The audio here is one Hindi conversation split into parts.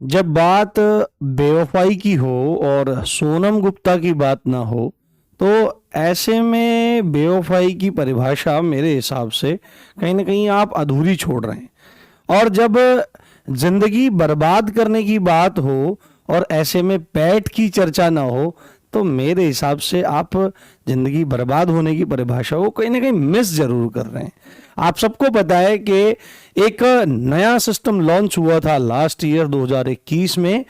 जब बात बेवफाई की हो और सोनम गुप्ता की बात ना हो, तो ऐसे में बेवफाई की परिभाषा मेरे हिसाब से कहीं ना कहीं आप अधूरी छोड़ रहे हैं। और जब जिंदगी बर्बाद करने की बात हो और ऐसे में पैट की चर्चा ना हो, तो मेरे हिसाब से आप जिंदगी बर्बाद होने की परिभाषा को कहीं ना कहीं मिस जरूर कर रहे हैं। आप सबको पता है कि एक नया सिस्टम लॉन्च हुआ था लास्ट ईयर 2021 में,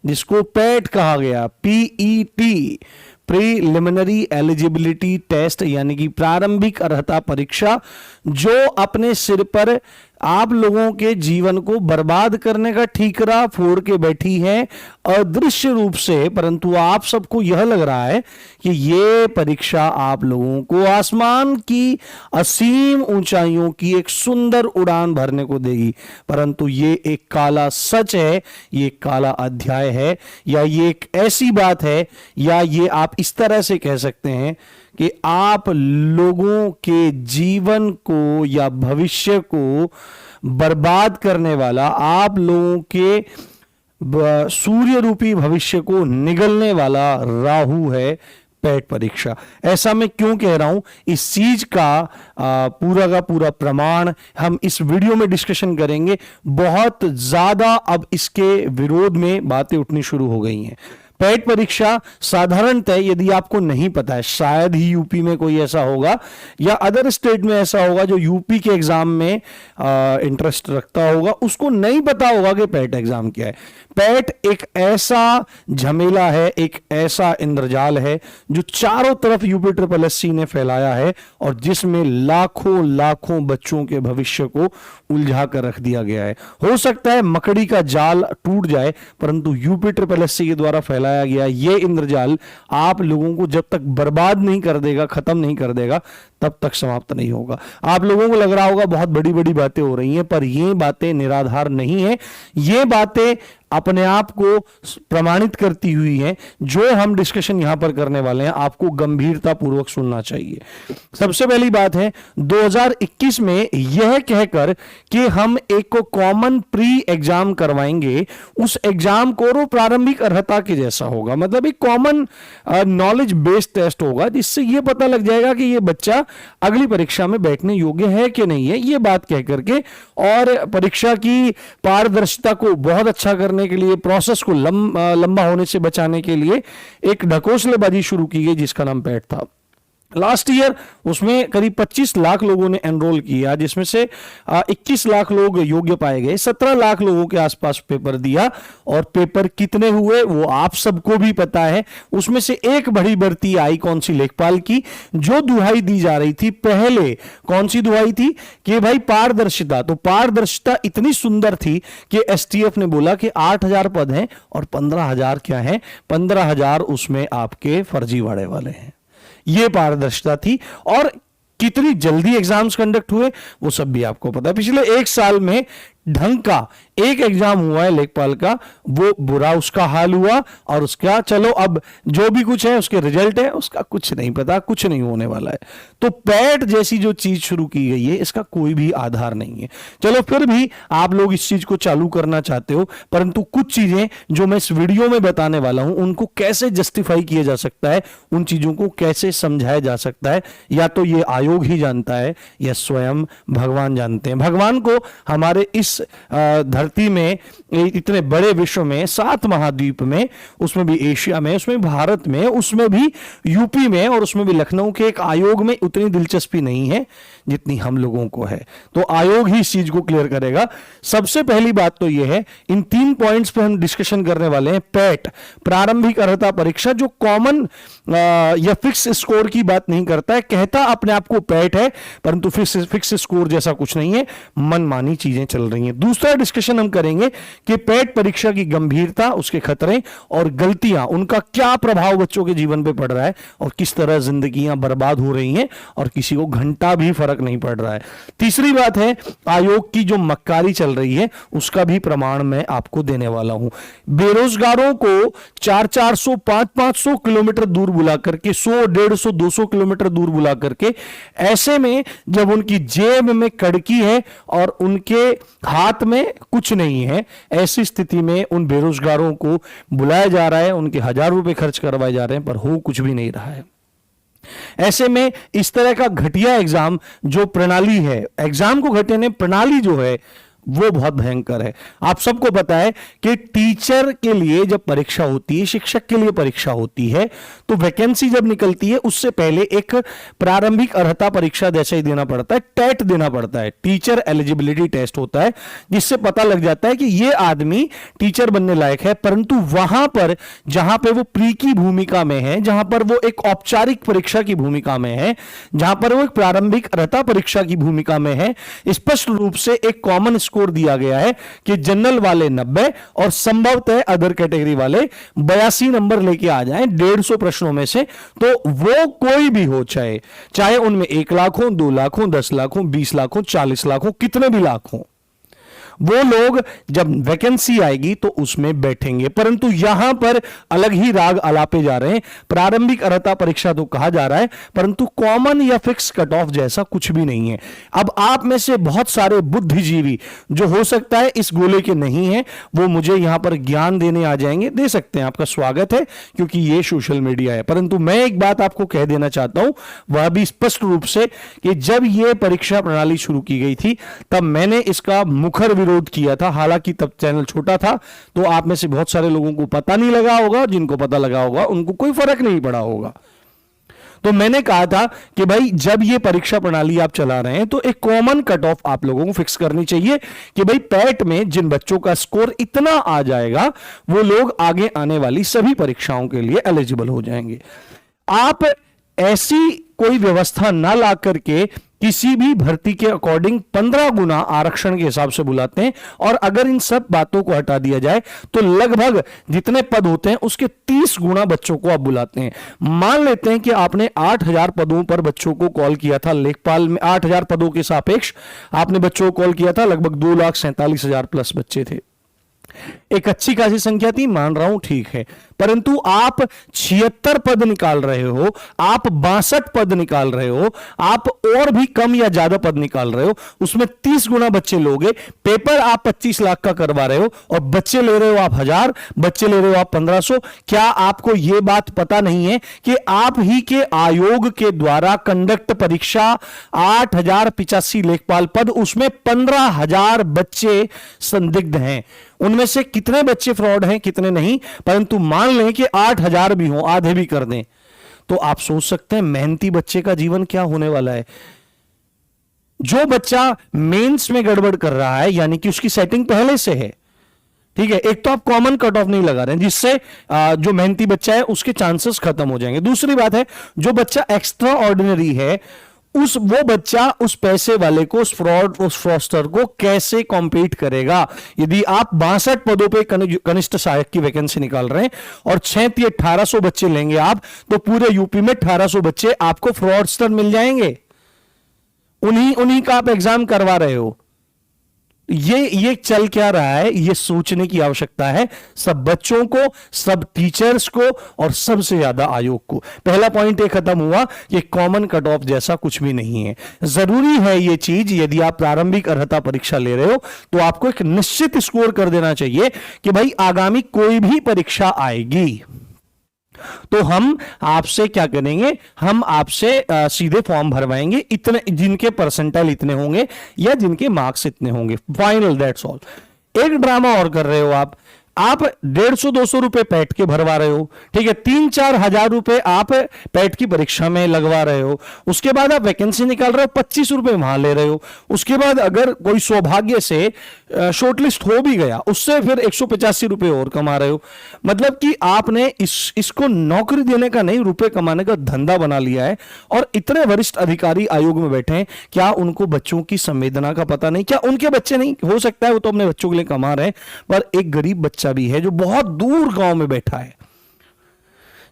जिसको पैट कहा गया, पीईटी, प्रीलिमिनरी एलिजिबिलिटी टेस्ट, यानी कि प्रारंभिक अर्हता परीक्षा, जो अपने सिर पर आप लोगों के जीवन को बर्बाद करने का ठीकरा फोड़ के बैठी है अदृश्य रूप से। परंतु आप सबको यह लग रहा है कि ये परीक्षा आप लोगों को आसमान की असीम ऊंचाइयों की एक सुंदर उड़ान भरने को देगी, परंतु ये एक काला सच है, ये काला अध्याय है, या ये एक ऐसी बात है, या ये आप इस तरह से कह सकते हैं कि आप लोगों के जीवन को या भविष्य को बर्बाद करने वाला, आप लोगों के सूर्य रूपी भविष्य को निगलने वाला राहु है पैट परीक्षा। ऐसा मैं क्यों कह रहा हूं, इस चीज का पूरा प्रमाण हम इस वीडियो में डिस्कशन करेंगे। बहुत ज्यादा अब इसके विरोध में बातें उठनी शुरू हो गई हैं। पैट परीक्षा साधारणतः, यदि आपको नहीं पता है, शायद ही यूपी में कोई ऐसा होगा या अदर स्टेट में ऐसा होगा जो यूपी के एग्जाम में इंटरेस्ट रखता होगा, उसको नहीं पता होगा कि पैट एग्जाम क्या है। पैट एक ऐसा झमेला है, एक ऐसा इंद्रजाल है जो चारों तरफ यूपी SSC ने फैलाया है और जिसमें लाखों लाखों बच्चों के भविष्य को उलझा कर रख दिया गया है। हो सकता है मकड़ी का जाल टूट जाए, परंतु यूपी SSC के द्वारा फैलाया गया ये इंद्रजाल आप लोगों को जब तक बर्बाद नहीं कर देगा, खत्म नहीं कर देगा, तब तक समाप्त नहीं होगा। आप लोगों को लग रहा होगा बहुत बड़ी बड़ी बातें हो रही हैं, पर ये बातें निराधार नहीं है। ये बातें अपने आप को प्रमाणित करती हुई हैं। जो हम डिस्कशन यहां पर करने वाले हैं, आपको गंभीरता पूर्वक सुनना चाहिए। सबसे पहली बात है, 2021 में यह कहकर कि हम एक को कॉमन प्री एग्जाम करवाएंगे, उस एग्जाम को वो प्रारंभिक अर्हता के जैसा होगा, मतलब एक कॉमन नॉलेज बेस्ड टेस्ट होगा, जिससे यह पता लग जाएगा कि यह बच्चा अगली परीक्षा में बैठने योग्य है कि नहीं है। यह बात कहकर के और परीक्षा की पारदर्शिता को बहुत अच्छा करने के लिए, प्रोसेस को लंबा होने से बचाने के लिए एक ढकोसलेबाजी शुरू की गई जिसका नाम पैट था। लास्ट ईयर उसमें करीब 25 लाख लोगों ने एनरोल किया, जिसमें से 21 लाख लोग योग्य पाए गए। 17 लाख लोगों के आसपास पेपर दिया, और पेपर कितने हुए वो आप सबको भी पता है। उसमें से एक बड़ी भर्ती आई कौन सी, लेखपाल की, जो दुहाई दी जा रही थी पहले। कौन सी दुहाई थी कि भाई पारदर्शिता, तो पारदर्शिता इतनी सुंदर थी कि STF ने बोला कि 8,000 पद हैं और 15,000 क्या है, 15,000 उसमें आपके फर्जीवाड़े वाले हैं। ये पारदर्शिता थी। और कितनी जल्दी एग्जाम्स कंडक्ट हुए वो सब भी आपको पता है। पिछले एक साल में ढंग का एक एग्जाम हुआ है लेखपाल का, वो बुरा उसका हाल हुआ, और उसका चलो अब जो भी कुछ है उसके रिजल्ट है, उसका कुछ नहीं पता, कुछ नहीं होने वाला है। तो पैट जैसी जो चीज शुरू की गई है, इसका कोई भी आधार नहीं है। चलो फिर भी आप लोग इस चीज को चालू करना चाहते हो, परंतु कुछ चीजें जो मैं इस वीडियो में बताने वाला हूं, उनको कैसे जस्टिफाई किया जा सकता है, उन चीजों को कैसे समझाया जा सकता है, या तो ये आयोग ही जानता है या स्वयं भगवान जानते हैं। भगवान को हमारे इस धरती में, इतने बड़े विश्व में, 7 महाद्वीप में, उसमें भी एशिया में, उसमें भारत में, उसमें भी यूपी में, और उसमें भी लखनऊ के एक आयोग में उतनी दिलचस्पी नहीं है जितनी हम लोगों को है। तो आयोग ही इस चीज को क्लियर करेगा। सबसे पहली बात तो यह है, इन 3 पॉइंट्स पे हम डिस्कशन करने वाले हैं। पैट, प्रारंभिक अर्हता परीक्षा, जो कॉमन या फिक्स स्कोर की बात नहीं करता है, कहता अपने आप को पैट है, परंतु फिक्स स्कोर जैसा कुछ नहीं है, मनमानी चीजें चल रही हैं। दूसरा डिस्कशन हम करेंगे कि पैट परीक्षा की गंभीरता, उसके खतरे और गलतियां, उनका क्या प्रभाव बच्चों के जीवन पे पड़ रहा है, और किस तरह जिंदगियां बर्बाद हो रही हैं और किसी को घंटा भी फर्क नहीं पड़ रहा है। तीसरी बात है, आयोग की जो मक्कारी चल रही है उसका भी प्रमाण मैं आपको देने वाला हूं। बेरोजगारों को 400-400, 500-500 किलोमीटर दूर बुला करके, 100, 150, 200 किलोमीटर दूर बुला करके, ऐसे में जब उनकी जेब में कड़की है और उनके हाथ में कुछ नहीं है, ऐसी स्थिति में उन बेरोजगारों को बुलाया जा रहा है, उनके 1000 रुपए खर्च करवाए जा रहे हैं, पर हो कुछ भी नहीं रहा है। ऐसे में इस तरह का घटिया एग्जाम जो प्रणाली है, एग्जाम को घटाने प्रणाली जो है वो बहुत भयंकर है। आप सबको पता है कि टीचर के लिए जब परीक्षा होती है, शिक्षक के लिए परीक्षा होती है, तो वैकेंसी जब निकलती है उससे पहले एक प्रारंभिक अर्हता परीक्षा जैसे ही देना पड़ता है, टेट देना पड़ता है, टीचर एलिजिबिलिटी टेस्ट होता है, जिससे पता लग जाता है कि ये आदमी टीचर बनने लायक है। परंतु वहां पर जहां पर वो प्री की भूमिका में है, जहां पर वो एक औपचारिक परीक्षा की भूमिका में है, जहां पर वो एक प्रारंभिक अर्हता परीक्षा की भूमिका में है, स्पष्ट रूप से एक कॉमन स्कोर दिया गया है कि जनरल वाले 90 और संभवतः अदर कैटेगरी वाले 82 नंबर लेके आ जाएं 150 प्रश्नों में से, तो वो कोई भी हो, चाहे उनमें 1 लाख हो, 2 लाख हो, 10 लाख हो, 20 लाख हो, 40 लाख हो, कितने भी लाख हो, वो लोग जब वैकेंसी आएगी तो उसमें बैठेंगे। परंतु यहां पर अलग ही राग अलापे जा रहे हैं। प्रारंभिक अर्हता परीक्षा तो कहा जा रहा है, परंतु कॉमन या फिक्स कट ऑफ जैसा कुछ भी नहीं है। अब आप में से बहुत सारे बुद्धिजीवी जो हो सकता है इस गोले के नहीं है, वो मुझे यहां पर ज्ञान देने आ जाएंगे, दे सकते हैं, आपका स्वागत है, क्योंकि ये सोशल मीडिया है। परंतु मैं एक बात आपको कह देना चाहता हूं, वह भी स्पष्ट रूप से, कि जब यह परीक्षा प्रणाली शुरू की गई थी तब मैंने इसका मुखर विरोध किया था। हालांकि तब चैनल छोटा था, तो आप में से बहुत सारे लोगों को पता नहीं लगा होगा, जिनको पता लगा होगा उनको कोई फर्क नहीं पड़ा होगा। तो मैंने कहा था कि भाई जब ये परीक्षा प्रणाली आप चला रहे हैं तो एक कॉमन कट ऑफ आप लोगों को फिक्स करनी चाहिए कि भाई पैट में जिन बच्चों का स्कोर इतना आ जाएगा वो लोग आगे आने वाली सभी परीक्षाओं के लिए एलिजिबल हो जाएंगे। आप ऐसी कोई व्यवस्था ना ला करके किसी भी भर्ती के अकॉर्डिंग 15 गुना आरक्षण के हिसाब से बुलाते हैं, और अगर इन सब बातों को हटा दिया जाए तो लगभग जितने पद होते हैं उसके 30 गुना बच्चों को आप बुलाते हैं। मान लेते हैं कि आपने 8000 पदों पर बच्चों को कॉल किया था, लेखपाल में 8000 पदों के सापेक्ष आपने बच्चों को कॉल किया था, लगभग 2,47,000 प्लस बच्चे थे। एक अच्छी खासी संख्या थी, मान रहा हूं, ठीक है। परंतु आप 76 पद निकाल रहे हो, आप 62 पद निकाल रहे हो, आप और भी कम या ज्यादा पद निकाल रहे हो, उसमें 30 गुना बच्चे लोगे। पेपर आप 25 लाख का करवा रहे हो और बच्चे ले रहे हो आप 1000, बच्चे ले रहे हो आप 1500। क्या आपको यह बात पता नहीं है कि आप ही के आयोग के द्वारा कंडक्ट परीक्षा 8085 लेखपाल पद, उसमें 15,000 बच्चे संदिग्ध हैं। उनमें से कितने बच्चे फ्रॉड हैं, कितने नहीं, परंतु मान लें कि 8000 भी हो, आधे भी कर दें, तो आप सोच सकते हैं मेहनती बच्चे का जीवन क्या होने वाला है। जो बच्चा मेंस में गड़बड़ कर रहा है, यानी कि उसकी सेटिंग पहले से है, ठीक है, एक तो आप कॉमन कट ऑफ नहीं लगा रहे हैं, जिससे जो मेहनती बच्चा है उसके चांसेस खत्म हो जाएंगे। दूसरी बात है, जो बच्चा एक्स्ट्रा ऑर्डिनरी है, वो बच्चा उस पैसे वाले को, उस फ्रॉडस्टर को कैसे कॉम्पीट करेगा। यदि आप 62 पदों पे कनिष्ठ सहायक की वैकेंसी निकाल रहे हैं और 1800 बच्चे लेंगे आप, तो पूरे यूपी में 1800 बच्चे आपको फ्रॉडस्टर मिल जाएंगे। उन्हीं का आप एग्जाम करवा रहे हो। ये चल क्या रहा है, ये सोचने की आवश्यकता है, सब बच्चों को, सब टीचर्स को, और सबसे ज्यादा आयोग को। पहला पॉइंट ये खत्म हुआ कि कॉमन कट ऑफ जैसा कुछ भी नहीं है। जरूरी है ये चीज, यदि आप प्रारंभिक अर्हता परीक्षा ले रहे हो तो आपको एक निश्चित स्कोर कर देना चाहिए कि भाई आगामी कोई भी परीक्षा आएगी तो हम आपसे क्या करेंगे, हम आपसे सीधे फॉर्म भरवाएंगे, इतने जिनके परसेंटाइल इतने होंगे या जिनके मार्क्स इतने होंगे, फाइनल, दैट्स ऑल। एक ड्रामा और कर रहे हो आप 150-200 रुपए पैट के भरवा रहे हो, ठीक है, 3-4 हजार रुपए आप पैट की परीक्षा में लगवा रहे हो, उसके बाद आप वैकेंसी निकाल रहे हो, 25 रुपए वहां ले रहे हो, उसके बाद अगर कोई सौभाग्य से शॉर्टलिस्ट हो भी गया, उससे फिर 185 रुपए और कमा रहे हो। मतलब कि आपने इसको नौकरी देने का नहीं, रुपए कमाने का धंधा बना लिया है। और इतने वरिष्ठ अधिकारी आयोग में बैठे हैं, क्या उनको बच्चों की संवेदना का पता नहीं? क्या उनके बच्चे नहीं, हो सकता है वो तो अपने बच्चों के लिए कमा रहे हैं, पर एक गरीब बच्चा भी है जो बहुत दूर गांव में बैठा है,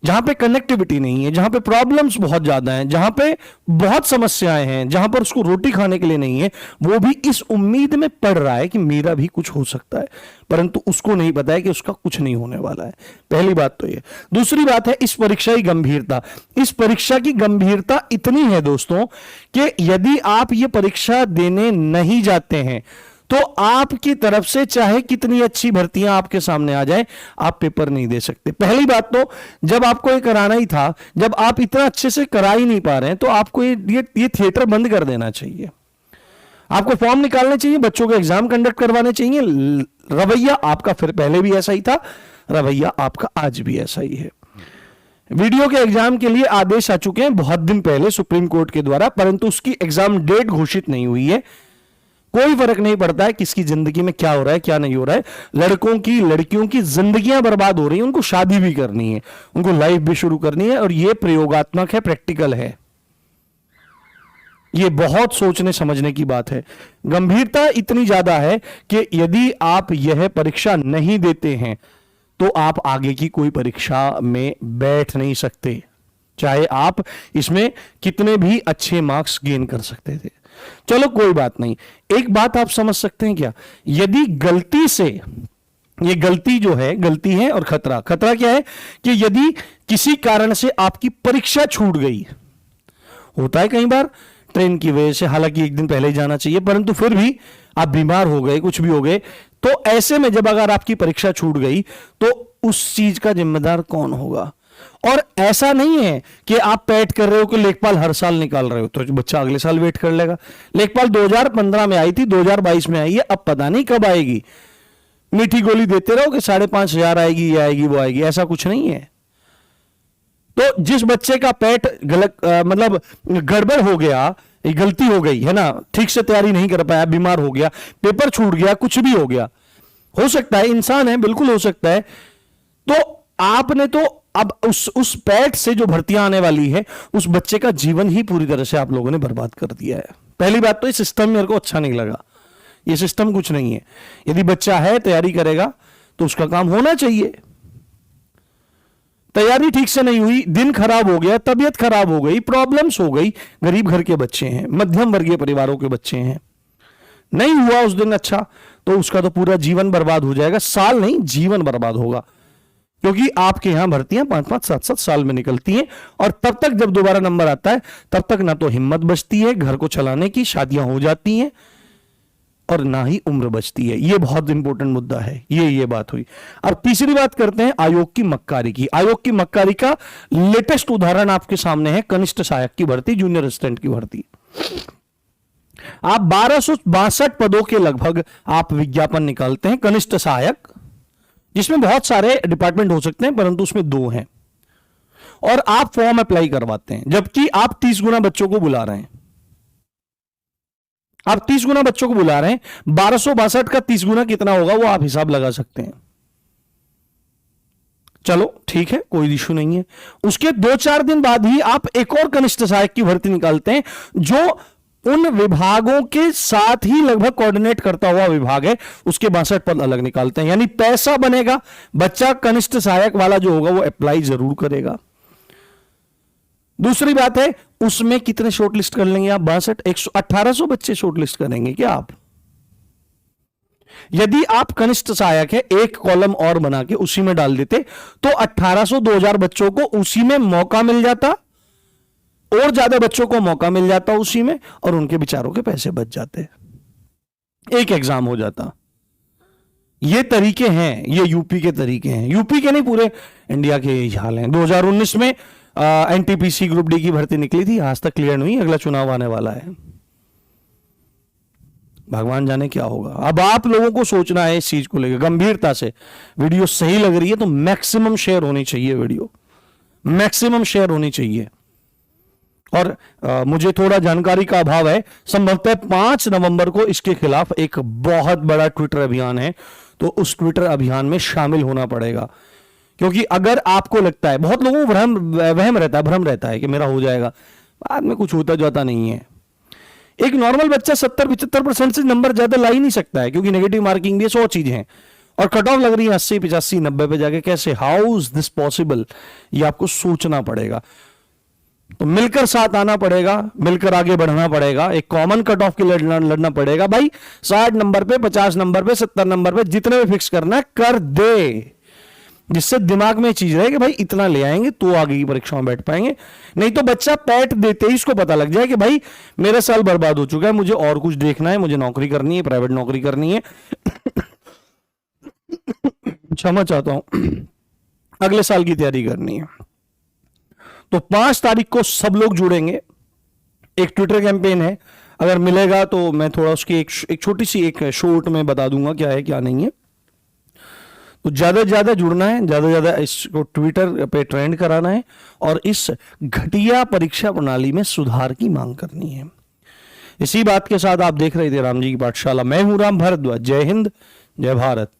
जहां पे कनेक्टिविटी नहीं है, जहां पे प्रॉब्लम्स बहुत ज्यादा हैं, जहां पे बहुत समस्याएं हैं, जहां पर उसको रोटी खाने के लिए नहीं है, वो भी इस उम्मीद में पड़ रहा है कि मेरा भी कुछ हो सकता है, परंतु उसको नहीं पता है कि उसका कुछ नहीं होने वाला है। पहली बात तो ये। दूसरी बात है इस परीक्षा की गंभीरता। इस परीक्षा की गंभीरता इतनी है दोस्तों कि यदि आप ये परीक्षा देने नहीं जाते हैं तो आपकी तरफ से चाहे कितनी अच्छी भर्तियां आपके सामने आ जाए, आप पेपर नहीं दे सकते। पहली बात तो जब आपको ये कराना ही था, जब आप इतना अच्छे से करा ही नहीं पा रहे हैं, तो आपको ये थिएटर बंद कर देना चाहिए। आपको फॉर्म निकालने चाहिए, बच्चों के एग्जाम कंडक्ट करवाने चाहिए। रवैया आपका फिर पहले भी ऐसा ही था, रवैया आपका आज भी ऐसा ही है। वीडियो के एग्जाम के लिए आदेश आ चुके हैं बहुत दिन पहले सुप्रीम कोर्ट के द्वारा, परंतु उसकी एग्जाम डेट घोषित नहीं हुई है। कोई फर्क नहीं पड़ता है किसकी जिंदगी में क्या हो रहा है क्या नहीं हो रहा है। लड़कों की लड़कियों की जिंदगियां बर्बाद हो रही हैं, उनको शादी भी करनी है, उनको लाइफ भी शुरू करनी है, और यह प्रयोगात्मक है, प्रैक्टिकल है। यह बहुत सोचने समझने की बात है। गंभीरता इतनी ज्यादा है कि यदि आप यह परीक्षा नहीं देते हैं तो आप आगे की कोई परीक्षा में बैठ नहीं सकते, चाहे आप इसमें कितने भी अच्छे मार्क्स गेन कर सकते थे। चलो कोई बात नहीं। एक बात आप समझ सकते हैं क्या, यदि गलती से, ये गलती जो है, गलती है और खतरा, खतरा क्या है कि यदि किसी कारण से आपकी परीक्षा छूट गई, होता है कई बार ट्रेन की वजह से, हालांकि एक दिन पहले ही जाना चाहिए, परंतु फिर भी आप बीमार हो गए, कुछ भी हो गए, तो ऐसे में जब अगर आपकी परीक्षा छूट गई तो उस चीज का जिम्मेदार कौन होगा। और ऐसा नहीं है कि आप पैट कर रहे हो कि लेखपाल हर साल निकाल रहे हो तो बच्चा अगले साल वेट कर लेगा। लेखपाल 2015 में आई थी, 2022 में आई है, अब पता नहीं कब आएगी। मीठी गोली देते रहो कि 5,500 आएगी, ये आएगी, वो आएगी, ऐसा कुछ नहीं है। तो जिस बच्चे का पैट गलत मतलब गड़बड़ हो गया, गलती हो गई है ना, ठीक से तैयारी नहीं कर पाया, बीमार हो गया, पेपर छूट गया, कुछ भी हो गया, हो सकता है, इंसान है, बिल्कुल हो सकता है। तो आपने तो अब उस पैट से जो भर्तियां आने वाली है, उस बच्चे का जीवन ही पूरी तरह से आप लोगों ने बर्बाद कर दिया है। पहली बात तो ये सिस्टम मेरे को अच्छा नहीं लगा, ये सिस्टम कुछ नहीं है। यदि बच्चा है, तैयारी करेगा तो उसका काम होना चाहिए। तैयारी ठीक से नहीं हुई, दिन खराब हो गया, तबीयत खराब हो गई, प्रॉब्लम्स हो गई, गरीब घर के बच्चे हैं, मध्यम वर्गीय परिवारों के बच्चे हैं, नहीं हुआ उस दिन अच्छा, तो उसका तो पूरा जीवन बर्बाद हो जाएगा। साल नहीं, जीवन बर्बाद होगा, क्योंकि आपके यहां भर्तियां 5-5, 7-7 साल में निकलती हैं, और तब तक जब दोबारा नंबर आता है, तब तक ना तो हिम्मत बचती है घर को चलाने की, शादियां हो जाती हैं, और ना ही उम्र बचती है। यह बहुत इंपॉर्टेंट मुद्दा है। ये बात हुई। अब तीसरी बात करते हैं आयोग की मक्कारी की। आयोग की मक्कारी का लेटेस्ट उदाहरण आपके सामने है, कनिष्ठ सहायक की भर्ती, जूनियर असिस्टेंट की भर्ती। आप 1262 पदों के लगभग आप विज्ञापन निकालते हैं, कनिष्ठ सहायक, जिसमें बहुत सारे डिपार्टमेंट हो सकते हैं, परंतु उसमें 2 हैं, और आप फॉर्म अप्लाई करवाते हैं, जबकि आप 30 गुना बच्चों को बुला रहे हैं। आप 30 गुना बच्चों को बुला रहे हैं, 1262 का 30 गुना कितना होगा वो आप हिसाब लगा सकते हैं। चलो ठीक है, कोई इशू नहीं है। उसके 2-4 दिन बाद ही आप एक और कनिष्ठ सहायक की भर्ती निकालते हैं, जो उन विभागों के साथ ही लगभग कोऑर्डिनेट करता हुआ विभाग है, उसके 62 पद अलग निकालते हैं। यानी पैसा बनेगा, बच्चा कनिष्ठ सहायक वाला जो होगा वो अप्लाई जरूर करेगा। दूसरी बात है, उसमें कितने शॉर्टलिस्ट कर लेंगे आप? 62, 1800 बच्चे शॉर्टलिस्ट करेंगे क्या आप? यदि आप कनिष्ठ सहायक है, एक कॉलम और बना के उसी में डाल देते तो 1800, 2000 बच्चों को उसी में मौका मिल जाता, और ज्यादा बच्चों को मौका मिल जाता उसी में, और उनके बेचारों के पैसे बच जाते, एक एग्जाम हो जाता। ये तरीके हैं, ये यूपी के तरीके हैं, यूपी के नहीं, पूरे इंडिया के यही हाल हैं। 2019 में एनटीपीसी ग्रुप डी की भर्ती निकली थी, आज तक क्लियर नहीं, अगला चुनाव आने वाला है, भगवान जाने क्या होगा। अब आप लोगों को सोचना है इस चीज को लेकर गंभीरता से। वीडियो सही लग रही है तो मैक्सिमम शेयर होनी चाहिए, वीडियो मैक्सिमम शेयर होनी चाहिए। और मुझे थोड़ा जानकारी का अभाव है, संभवतः 5 नवंबर को इसके खिलाफ एक बहुत बड़ा ट्विटर अभियान है, तो उस ट्विटर अभियान में शामिल होना पड़ेगा। क्योंकि अगर आपको लगता है, बहुत लोगों को वहम रहता है, भ्रम रहता है कि मेरा हो जाएगा, बाद में कुछ होता जाता नहीं है। एक नॉर्मल बच्चा 70-75% से नंबर ज्यादा ला ही नहीं सकता है, क्योंकि नेगेटिव मार्किंग भी 100 चीजें हैं, और कट ऑफ लग रही है 80, 85, 90 पे जाके। कैसे, हाउ इज दिस पॉसिबल? ये आपको सोचना पड़ेगा। तो मिलकर साथ आना पड़ेगा, मिलकर आगे बढ़ना पड़ेगा, एक कॉमन कट ऑफ के लिए लड़ना पड़ेगा। भाई 60 नंबर पे, 50 नंबर पे, 70 नंबर पे, जितने भी फिक्स करना है कर दे। जिससे दिमाग में चीज रहे कि भाई इतना ले आएंगे तो आगे की परीक्षा में बैठ पाएंगे। नहीं तो बच्चा पैट देते ही इसको पता लग जाए कि भाई मेरा साल बर्बाद हो चुका है, मुझे और कुछ देखना है, मुझे नौकरी करनी है, प्राइवेट नौकरी करनी है। क्षमा चाहता हूं, अगले साल की तैयारी करनी है। तो 5 तारीख को सब लोग जुड़ेंगे। एक ट्विटर कैंपेन है, अगर मिलेगा तो मैं थोड़ा उसकी एक छोटी सी एक शॉर्ट में बता दूंगा क्या है क्या नहीं है। तो ज्यादा से ज्यादा जुड़ना है, ज्यादा से ज्यादा इसको ट्विटर पे ट्रेंड कराना है और इस घटिया परीक्षा प्रणाली में सुधार की मांग करनी है। इसी बात के साथ आप देख रहे थे राम जी की पाठशाला। मैं हूं राम भारद्वाज। जय हिंद, जय भारत।